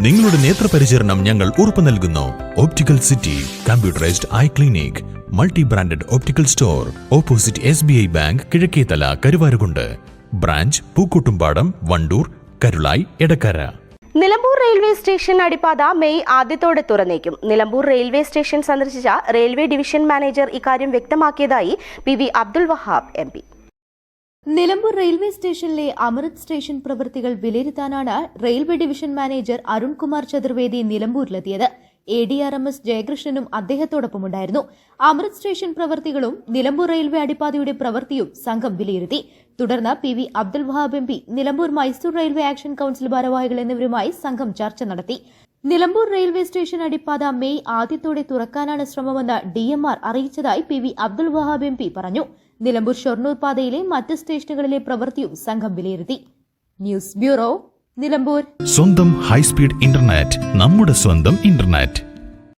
നിങ്ങളുടെ നേത്രപരിചരണം ഞങ്ങൾ ഉറപ്പു നൽകുന്നു. Optical city, computerized eye clinic, multi branded optical store, opposite SBI bank, Kizhakkethala, Karuvarakundu. Branch Pookkottumpadam, Vandoor, Karulai, Edakkara. Nilambur railway station അടിപ്പാത മെയ് ആദ്യത്തോടെ തുറന്നേക്കും. നിലമ്പൂർ റെയിൽവേ സ്റ്റേഷൻ സന്ദർശിച്ച റെയിൽവേ ഡിവിഷൻ മാനേജർ ഇക്കാര്യം വ്യക്തമാക്കിയതായി PV Abdul Wahab MP. Nilambur railway സ്റ്റേഷനിലെ അമൃത് സ്റ്റേഷൻ പ്രവൃത്തികൾ വിലയിരുത്താനാണ് railway division manager Arunkumar Chaturvedi നിലമ്പൂരിലെത്തിയത്. ADRMS ജയകൃഷ്ണനും അദ്ദേഹത്തോടൊപ്പമുണ്ടായിരുന്നു. അമൃത് സ്റ്റേഷൻ പ്രവൃത്തികളും നിലമ്പൂർ റെയിൽവേ അടിപ്പാതയുടെ പ്രവൃത്തിയും സംഘം വിലയിരുത്തി. തുടർന്ന് PV Abdul Wahab MP, Nilambur Mysore railway action council ഭാരവാഹികൾ എന്നിവരുമായി സംഘം ചർച്ച നടത്തി. നിലമ്പൂർ റെയിൽവേ സ്റ്റേഷൻ അടിപ്പാത മെയ് ആദ്യത്തോടെ തുറക്കാനാണ് ശ്രമമെന്ന് DMR അറിയിച്ചതായി PV അബ്ദുൽ വഹാബ് MP പറഞ്ഞു. നിലമ്പൂർ ഷൊർണൂർ പാതയിലെ മറ്റ് സ്റ്റേഷനുകളിലെ പ്രവൃത്തിയും സംഘം വിലയിരുത്തി. News bureau, Nilambur. സ്വന്തം ഹൈസ്പീഡ് ഇന്റർനെറ്റ്, നമ്മുടെ സ്വന്തം ഇന്റർനെറ്റ്.